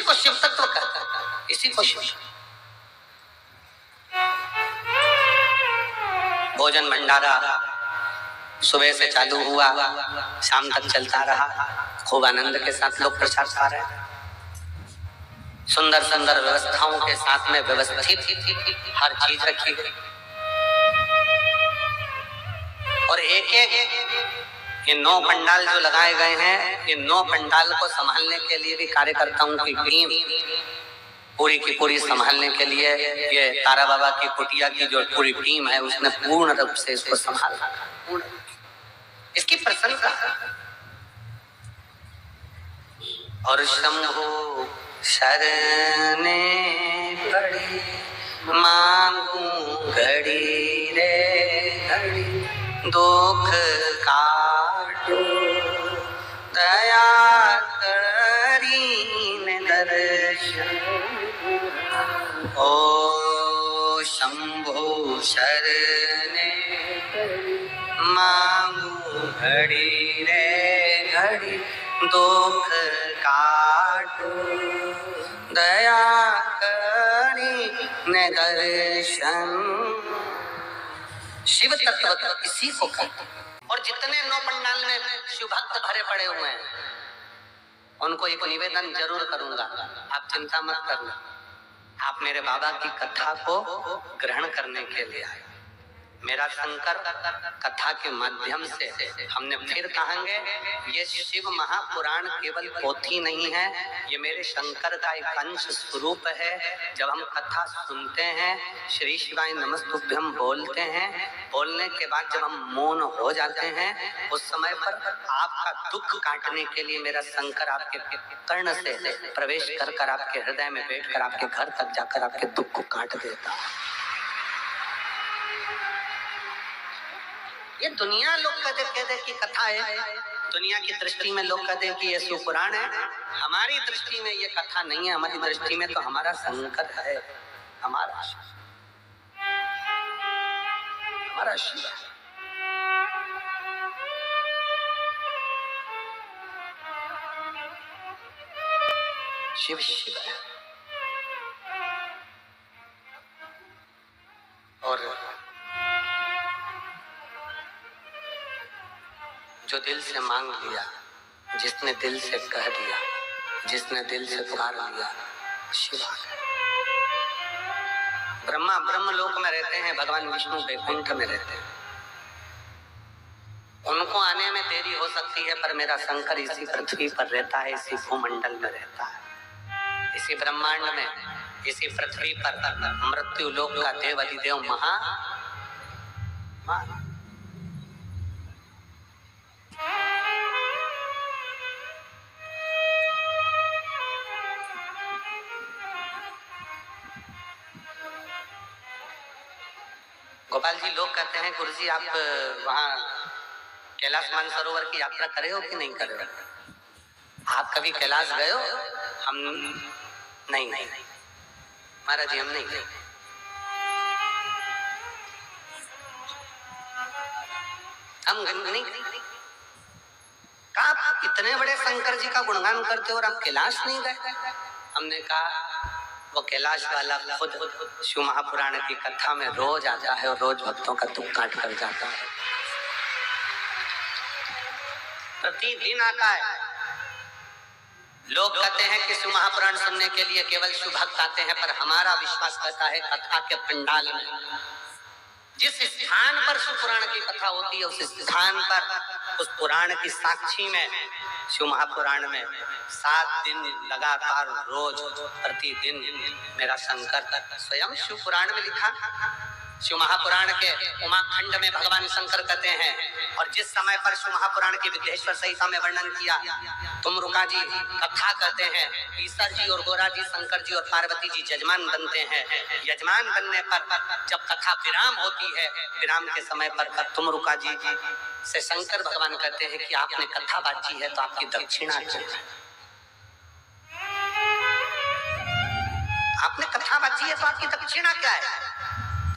को शिव तत्व कहते हैं, इसी को शिव। भोजन भंडारा सुबह से चालू हुआ, शाम तक चलता रहा, खूब आनंद के साथ लोग प्रसाद खा रहे हैं, सुंदर सुंदर व्यवस्थाओं के साथ में व्यवस्थित हर चीज रखी गई। और एक एक ये 9 पंडाल जो लगाए गए हैं, ये 9 पंडाल को संभालने के लिए भी कार्यकर्ताओं की टीम पूरी की पूरी संभालने के लिए, ये तारा बाबा की कुटिया की जो पूरी टीम है उसने पूर्ण रूप से इसको संभाला, इसकी प्रशंसा। और शंभु शरणे पड़ी मांगू घड़ी रे घड़ी, दुख काटो दया करीने दर्शन। ओ शंभु शरणे मांगू घड़ी रे घड़ी, दुख काटो दया करीने दर्शन। शिव तत्व इसी को कहते हैं। और जितने 9 पंडाल में शिव भक्त भरे पड़े हुए हैं, उनको एक निवेदन जरूर करूंगा, आप चिंता मत करना, आप मेरे बाबा की कथा को ग्रहण करने के लिए आए। मेरा शंकर कथा के माध्यम से हमने फिर कहेंगे, ये शिव महापुराण केवल पोथी नहीं है, ये मेरे शंकर का एक अंश स्वरूप है। जब हम कथा सुनते हैं, श्री शिवाय नमस्तुभ्यम बोलते हैं, बोलने के बाद जब हम मौन हो जाते हैं, उस समय पर आपका दुख काटने के लिए मेरा शंकर आपके कर्ण से प्रवेश कर आपके हृदय में बैठकर आपके घर तक जाकर आपके दुख को काट देता है। ये दुनिया लोग कहते कि कथा है, दुनिया की दृष्टि में लोग कहते हैं कि ये शिवपुराण है, हमारी दृष्टि में ये कथा नहीं है। हमारी दृष्टि में तो हमारा शंकर है, हमारा शिव है। शिव शिव है। और जो दिल से मांग लिया, जिसने दिल से कह दिया, जिसने दिल से पुकार लिया, शिव आ गए। ब्रह्मा ब्रह्मलोक में रहते हैं, भगवान विष्णु वैकुंठ में रहते हैं। उनको आने में देरी हो सकती है, पर मेरा शंकर इसी पृथ्वी पर रहता है, इसी भूमंडल में रहता है, इसी ब्रह्मांड में, इसी पृथ्वी पर मृत्यु लोक का देव अधिदेव महा। गोपाल जी, लोग कहते हैं गुरु जी आप वहाँ कैलाश मानसरोवर की यात्रा करे हो कि नहीं करे हो? आप कभी कैलाश गए हो? हम नहीं महाराज जी, हम नहीं गए। हम नहीं। कहा आप इतने बड़े शंकर जी का गुणगान करते हो और आप कैलाश नहीं गए? हमने कहा वो कैलाश वाला खुद शिव महापुराण की कथा में रोज आता है और रोज भक्तों का दुख काट कर जाता है, प्रतिदिन आता है। लोग कहते हैं कि शिव महापुराण सुनने के लिए केवल शिव भक्त आते हैं, पर हमारा विश्वास कहता है कथा के पंडाल में जिस स्थान पर शिव पुराण की कथा होती है, उस स्थान पर, उस पुराण की साक्षी में, शिव महापुराण में 7 दिन लगातार रोज प्रतिदिन मेरा शंकर स्वयं शिव पुराण में लिखा। शिव महापुराण के उमाखंड में भगवान शंकर कहते हैं, और जिस समय पर शिव महापुराण की विद्येश्वर संहिता में वर्णन किया, तुम रुका जी कथा कहते हैं, ईश्वर जी और गोरा जी, शंकर जी और पार्वती जी यजमान बनते हैं। यजमान बनने पर जब कथा विराम होती है, विराम के समय पर तुम रुका जी से शंकर भगवान कहते हैं कि आपने कथा बांची है तो आपकी दक्षिणा क्या है? आपने कथा बांची है तो आपकी दक्षिणा क्या है?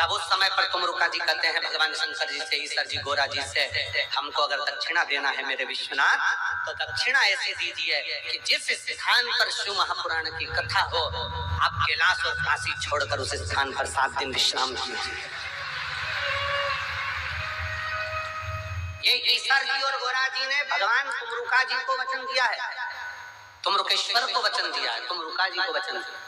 तब उस समय पर तुमरुका जी कहते हैं भगवान शंकर जी से, ईश्वर जी, गोरा जी से, हमको अगर दक्षिणा देना है मेरे विश्वनाथ, तो दक्षिणा ऐसी दीजिए कि जिस स्थान पर शिव महापुराण की कथा हो, आप कैलाश और काशी छोड़कर उस स्थान पर 7 दिन विश्राम कीजिए। ये ईश्वर जी और गोरा जी ने भगवान तुमरुका जी को वचन दिया है, तुमरुकेश्वर को वचन दिया है, तुमरुका जी को वचन दिया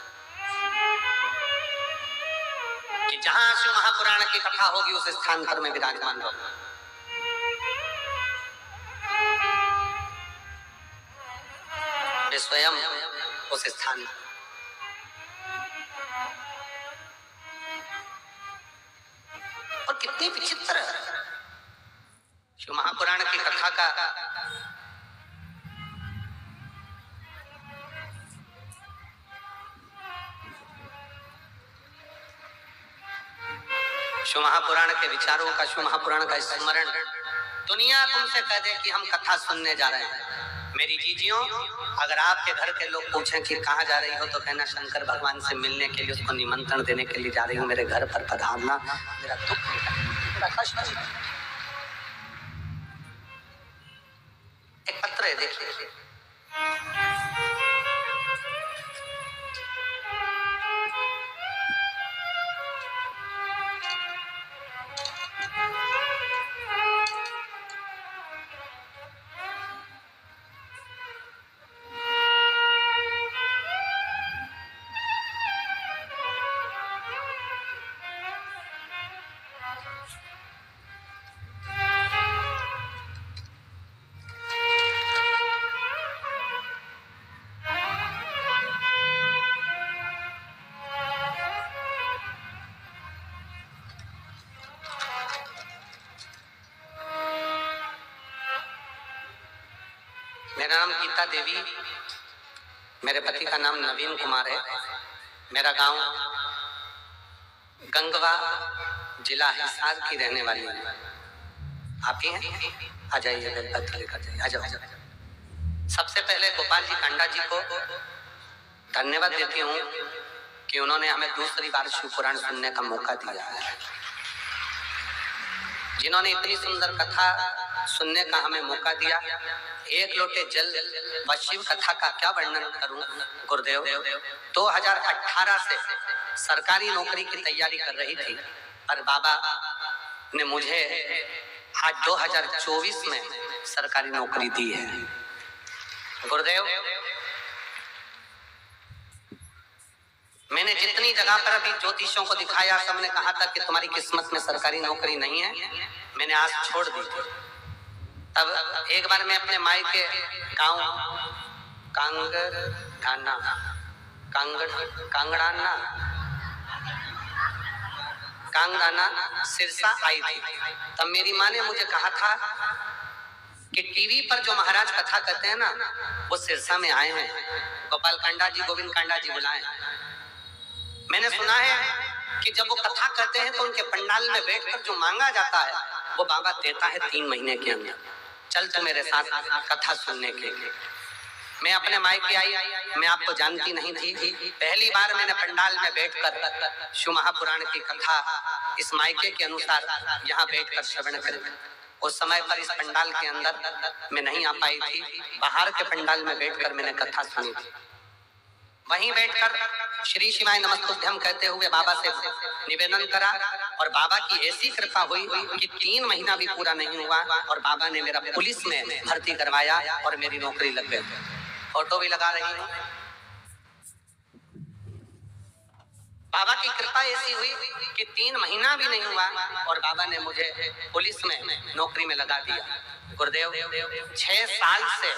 कि जहां शिव महापुराण की कथा होगी उस स्थान पर मैं विराजमान रहूंगा। वे स्वयं उस स्थान और कितनी विचित्र शिव महापुराण की कथा का शिव महापुराण के विचारों का, शिव महापुराण का स्मरण दुनिया तुमसे कह दे कि हम कथा सुनने जा रहे हैं। मेरी जीजियों, अगर आपके घर के लोग पूछें कि कहाँ जा रही हो, तो कहना शंकर भगवान से मिलने के लिए, उसको निमंत्रण देने के लिए जा रही हूँ, मेरे घर पर पधारना, मेरा दुख, मेरा कष्ट। एक पत्र है, देखिए। मेरा नाम गीता देवी, मेरे पति का नाम नवीन कुमार है, मेरा गांव गंगवा, जिला हिसार की रहने वाली है। आप ही हैं? आ जाइए, बेलपत्र लेकर जाइए, आ जाओ। सबसे पहले गोपाल जी कांडा जी को धन्यवाद देती हूँ कि उन्होंने हमें दूसरी बार शिव पुराण सुनने का मौका दिया है। जिन्होंने इतनी सुंदर कथा सुनने का हमें मौका दिया। एक लोटे जल व शिव कथा का क्या वर्णन करूं गुरुदेव। 2018 से सरकारी नौकरी की तैयारी कर रही थी, पर बाबा ने मुझे आज 2024 में सरकारी नौकरी दी है। गुरुदेव, मैंने जितनी जगह पर अभी ज्योतिषों को दिखाया, सबने कहा था कि तुम्हारी किस्मत में सरकारी नौकरी नहीं है, मैंने आज छोड़ दी थी। तब एक बार मैं अपने माई के गांव कांगड़ाना सिरसा आई थी। तब मेरी माँ ने मुझे कहा था कि टीवी पर जो महाराज कथा करते हैं ना, वो सिरसा में आए हैं, गोपाल कांडा जी, गोविंद कांडा जी बुलाए। मैंने सुना है कि जब वो कथा करते हैं तो उनके पंडाल में बैठकर जो मांगा जाता है वो बाबा देता है 3 महीने के अंदर। चल तू मेरे साथ कथा सुनने के लिए। मैं अपने मायके आई, मैं आपको जानती नहीं थी। पहली बार मैंने पंडाल में बैठकर शिव महापुराण की कथा इस मायके के अनुसार यहाँ बैठकर श्रवण करी। उस समय पर इस पंडाल के अंदर मैं नहीं आ पाई थी, बाहर के पंडाल में बैठकर मैंने कथा सुनी थी। वहीं बैठकर श्री शिवाय नमस्तुभ्यम कहते हुए बाबा से निवेदन करा, और बाबा की ऐसी कृपा हुई कि 3 महीना भी पूरा नहीं हुआ और बाबा ने मेरा पुलिस में भर्ती करवाया और मेरी नौकरी लग गई। फोटो भी लगा रही हूँ। बाबा की कृपा ऐसी हुई कि 3 महीना भी नहीं हुआ और बाबा ने मुझे पुलिस में नौकरी में लगा दिया। गुरुदेव, 6 साल से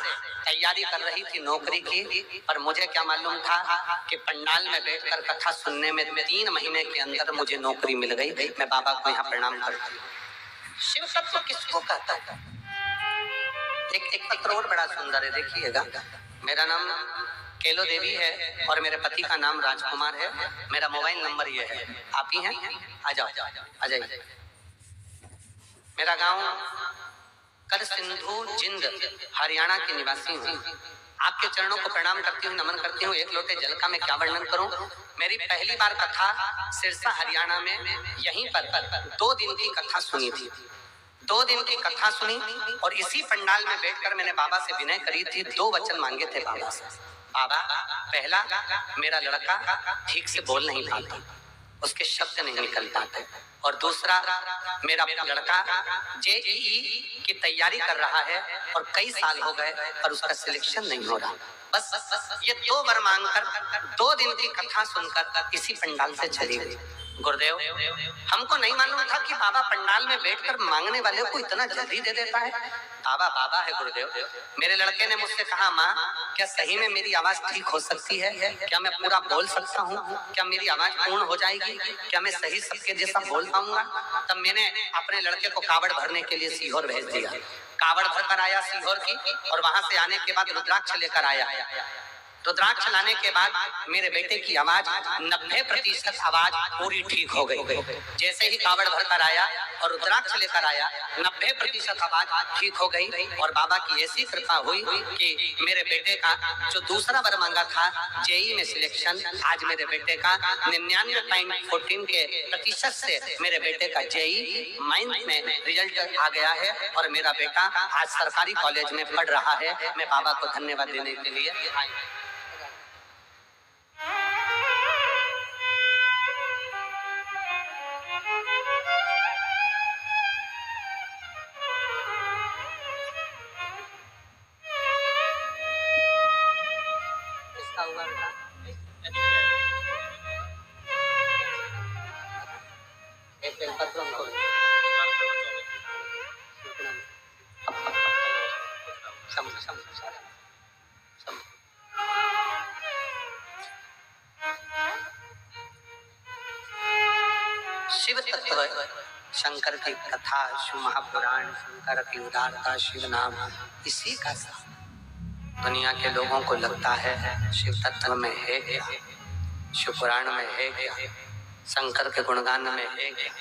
तैयारी कर रही थी नौकरी की, पर मुझे क्या मालूम था कि पंडाल में बैठकर कथा सुनने में 3 महीने के अंदर मुझे नौकरी मिल गई। मैं बाबा को यहाँ प्रणाम करती हूँ। शिव तत्व किसको कहता है? एक पत्र और बड़ा सुंदर है, देखिएगा। मेरा नाम केलो देवी है और मेरे पति का नाम राजकुमार है। मेरा मोबाइल नंबर ये है, आप ही हैं? आ जाओ, आ जाइए। मेरा गांव कर सिंधु जिंद हरियाणा की निवासी हूँ। आपके चरणों को प्रणाम करती हूँ, नमन करती हूँ। एक लोटे जल का मैं क्या वर्णन करूं। मेरी पहली बार कथा सिरसा हरियाणा में, यहीं पर 2 दिन की कथा सुनी थी। 2 दिन की कथा सुनी और इसी पंडाल में बैठकर मैंने बाबा से विनय करी थी। 2 वचन मांगे थे बाबा से। बाबा, पहला, मेरा लड़का ठीक से बोल नहीं पाता, उसके शब्द नहीं निकल पाते, और दूसरा, मेरा लड़का जेईई की तैयारी कर रहा है और कई साल हो गए पर उसका सिलेक्शन नहीं हो रहा। बस ये 2 वर मांगकर 2 दिन की कथा सुनकर इसी पंडाल से चली गई। गुरुदेव, हमको नहीं मालूम था कि बाबा पंडाल में बैठकर मांगने वाले को इतना जल्दी दे देता है। बाबा बाबा है गुरुदेव। मेरे लड़के ने मुझसे कहा, माँ, क्या सही में मेरी आवाज ठीक हो सकती है? क्या मैं पूरा बोल सकता हूँ? क्या मेरी आवाज पूर्ण हो जाएगी? क्या मैं सही सबके जैसा बोल पाऊंगा? तब मैंने अपने लड़के को कावड़ भरने के लिए सीहोर भेज दिया। कावड़ भरकर आया सीहोर की, और वहां से आने के बाद रुद्राक्ष लेकर आया। रुद्राक्ष लाने के बाद मेरे बेटे की आवाज 90% आवाज पूरी ठीक हो गई। जैसे ही कावड़ भरकर आया और रुद्राक्ष लेकर आया, 90% आवाज ठीक हो गई। और बाबा की ऐसी कृपा हुई कि मेरे बेटे का जो दूसरा वर मांगा था, जेई में सिलेक्शन, आज मेरे बेटे का 99.14 के प्रतिशत से मेरे बेटे का जेई माइंस में रिजल्ट आ गया है और मेरा बेटा आज सरकारी कॉलेज में पढ़ रहा है। मैं बाबा को धन्यवाद देने के लिए शिव तत्व, शंकर की कथा, शिव महापुराण, शंकर की उदारता, शिव नाम, इसी का दुनिया के लोगों को लगता है शिव तत्व में है क्या, शिव पुराण में है क्या, शंकर के गुणगान में है क्या।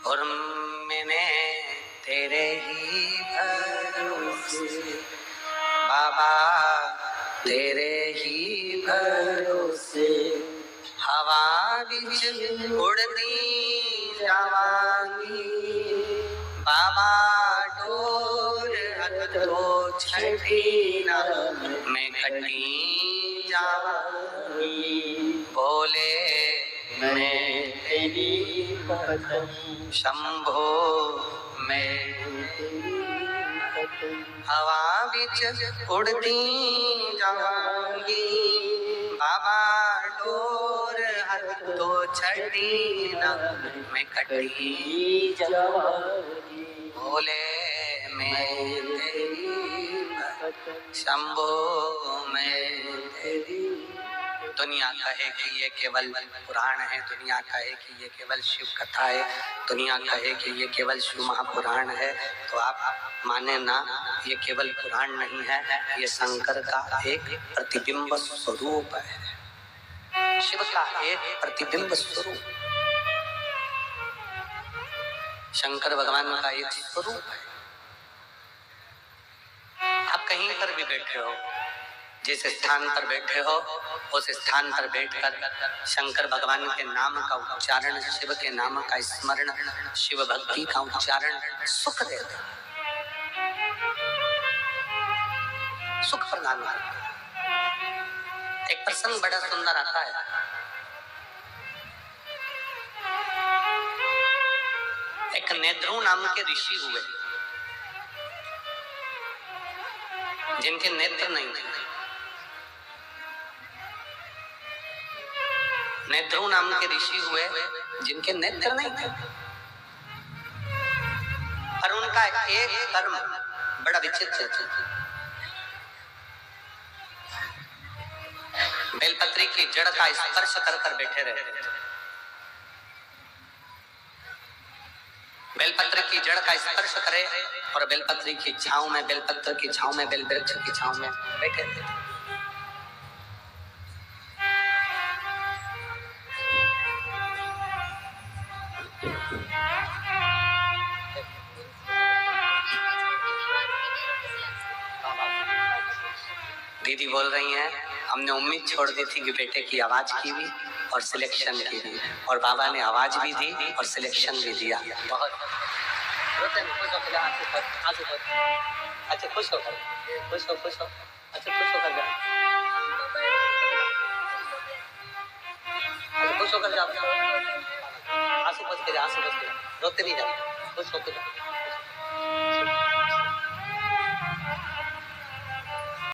और मैंने तेरे ही भरोसे बाबा, तेरे ही भरोसे हवा बिच उड़ती जावांगी। बाबा डोर हथो छठी ना मैं कटी जावांगी। बोले मैं तेरी भक्ति, शंभो मैं हवा बिच उड़ती जावांगी। बाबा डोर हथो छठी ना मैं कटी जावांगी। बोले मैं तेरी भक्ति, शंभो मैं तेरी। दुनिया कहे कि ये केवल पुराण है, दुनिया कहे कि ये केवल शिव कथा है, दुनिया कहे कि ये केवल शिव महापुराण है, तो आप माने ना, ये केवल पुराण नहीं है, ये शंकर का एक प्रतिबिंब स्वरूप है, शिव का एक प्रतिबिंब स्वरूप, शंकर भगवान का एक स्वरूप है। आप कहीं पर भी बैठे हो, जिस स्थान पर बैठे हो उस स्थान पर बैठकर शंकर भगवान के नाम का उच्चारण, शिव के नाम का स्मरण, शिव भक्ति का उच्चारण सुख देता है, सुख प्रदान करता है। एक प्रसंग बड़ा सुंदर आता है। एक नेद्रू नाम के ऋषि हुए जिनके नेत्र नहीं थे। नेद्रू नाम के ऋषि हुए जिनके नेत्र नहीं थे, पर उनका एक कर्म बड़ा विचित्र था। बेलपत्री की जड़ का स्पर्श कर कर बैठे रहते थे। बेलपत्र की जड़ का स्पर्श करे और बेलपत्री की छांव में, बेलपत्र की छांव में, बेलवृक्ष की छांव में बैठे रहते। दीदी बोल रही हैं हमने उम्मीद छोड़ दी थी कि बेटे की आवाज की भी और सिलेक्शन की भी, और बाबा ने आवाज भी दी और सिलेक्शन भी दिया। बहुत अच्छा खुश हो कर, खुश हो अच्छा खुश होकर जाओ, अच्छा खुश होकर जाओ, आंसू बच के जाओ, आंसू बच के जाओ, रोते नहीं जाओ, खुश होकर जाओ।